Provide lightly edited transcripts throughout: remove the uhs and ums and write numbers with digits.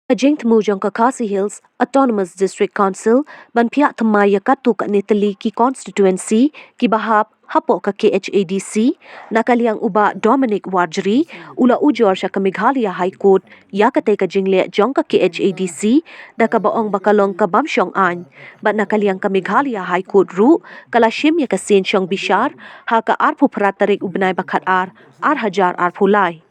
Kajing Tmujong Kakasi Hills Autonomous District Council ban pihak temaya katu kat Netali ki constituency ki bahap hapo ka KHADC nakaliang uba Dominic Warjeri ula ujor sya ka Meghalaya High Court ya katay ka jingle jong ka KHADC da ka baong bakalong ka bamsyong an bat nakaliang ka Meghalaya High Court ru kalashim ya ka sin syong bishar ha ka arpu pratarik ubnay bakat ar hajar arpulai.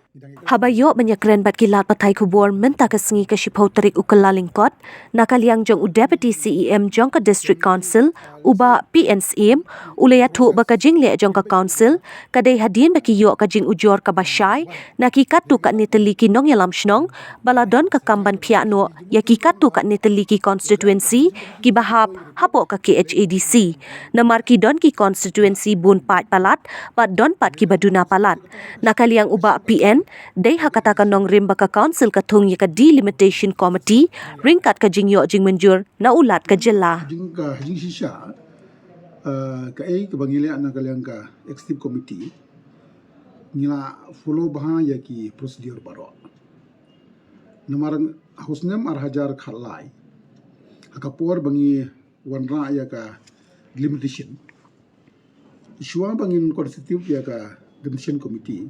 Habayo menyakren bat kilat patai kubur menta kesengi ke shipau terik ukelalingkot nakaliang jong Deputy CEM jong ke District Council uba PNCM ulaya tu baka jingle jong ke council kadai hadin baki yo ka jing ujor ka basyai naki katu kat neteli ki nong yalam shnong baladon ka kamban pihak no ya ki katu kat neteli ki constituency ki bahap hapo ka KHADC namar ki don ki constituency bun pat palat bat don pat ki baduna palat nakaliang uba PN dai hakatakan nong rim baka council katung ya ka delimitation committee ringkat ka jingyo jing menjur na ulat ka jela jing shisha ka ke bangile na kaliang ka executive committee nila follow baha ya ki procedure baro namarang husnem ar hajar khalai akapor bangi wanra ya ka delimitation shwa bangin constitutive ya ka delimitation committee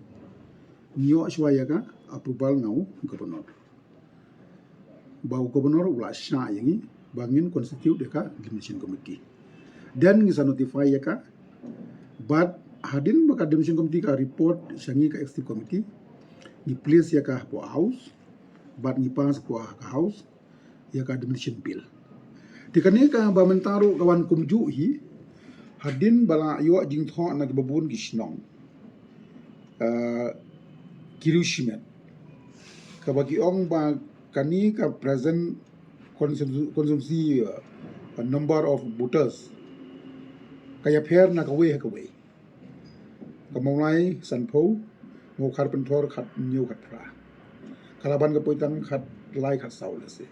nyo shwaya ka approval ngau governor bau governor ula sha yangi bangin constitute deka delimitation committee dan ngisa notify ya ka but hadin baka delimitation committee ka report shangi ka executive committee ni place ya ka po house but ni pas po ka house ya ka demolition bill dikane ka bamentaro kawan kumju hi hadin bala yo jing tho na babun gishnong Kirushimet kabagi ong ba kani ka present konsumsi number of voters kaya pair na kawe kamulai sanpo mo karpentor khat new khat pra kalaban ka poitang khat lai khat saulase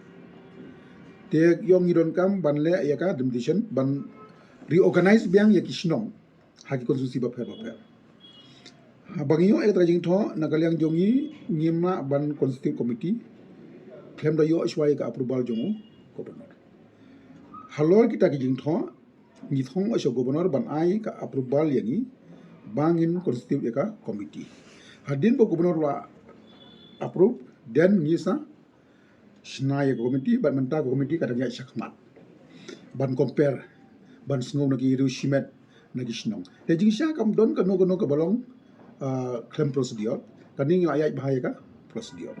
te yong idon kam banle ya ka demolition ban reorganize biang ya kishnong haki konsumsi ba pair Bangiyo trajing tho nakaliang jongi ngimna ban constitutive committee claim da yo shwai ka approval jongo governor halor kita ki jing tho ni thong asho governor ban ai ka approval yangi bangin constitutive ka committee hadin bo governor la approve then ngisa snaya committee ban menta committee kadang ya shakmat ban compare ban sngo na ki Hiroshima na ki shnong te jing sha kam don ka no ka balong claim procedure kani ayat bahaya ka procedure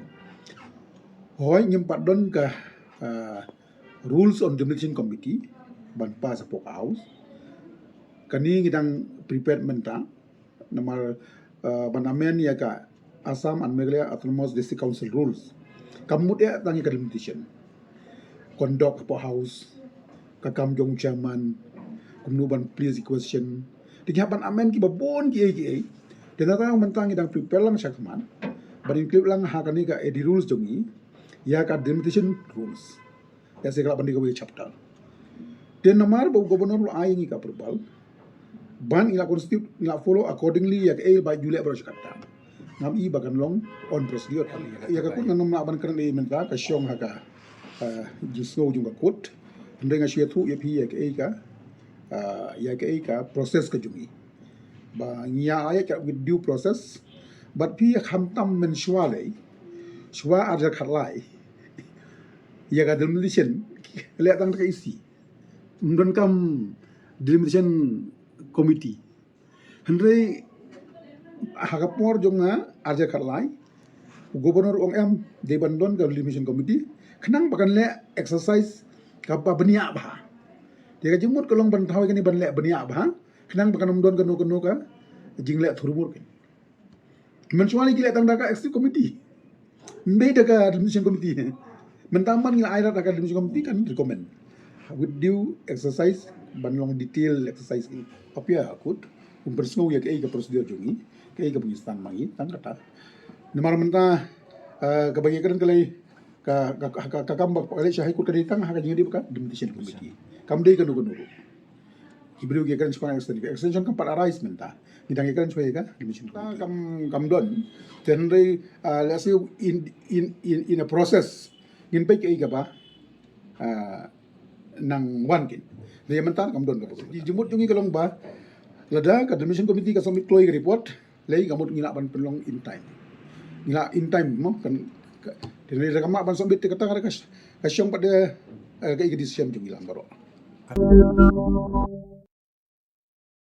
hoy nyempat don ka rules on demolition committee ban pa sa pok house kani ngidang prepared menta namar ban amen ya ka Assam and Meghalaya Autonomous District Council rules kamut ya tangi ka demolition conduct po house kakam jong chairman kumnuban please question tinghapan amen ki babon ki Tenata mentang idang prepare lang syakman, but include lang hakani ka edi rules jongi, ya ka delimitation rules. Ya segala pandi ka chapter. Then namar bau governor lo ayingi ka approval, ban ila constitute ila follow accordingly ya ka by Julia Brosh kata. Ngam I bagan long on procedure kali. Ya ka kun nanam aban kan di menta ka syong haka jisno jung ka kut, ndeng asya tu ya pi ya ka proses ka jongi. Ba nya ayat with due process but pi khamtam men shwale shwa arja khalai ya ga delimitation le tang ka isi ndon kam delimitation committee hendrai hagapor jonga arja khalai governor ong em de bandon ka delimitation committee khnang bakan le exercise ka ba bania ba dia ka jumut kolong ban thawai kani ban le bania ba kenang bakan don kanu ka jingle thurmur ken mensuali gile tang daka executive committee ndai daka demolition committee mentaman ngila aira daka demolition committee kan recommend with due exercise ban long detail exercise apia akut umpersno ya ke procedure jongi ke pengistan mangi tang kata nemar menta kebagian kalai ka kambak pale syahai kut kaditang haka jingi di baka demolition committee kamdei kanu Ibru ke kan sepanjang extension kan pada arise menta nidang ke kan supaya ka dimission kam don then let's say in a process ngin pe ke ka ba nang wan kin le mentan kam don ka jumut jungi kalong ba lada ka admission committee ka submit cloi report lei kamut ngina ban pelong in time mo kan then kama ban submit ka tang ka syong pada ka decision jungi lang baro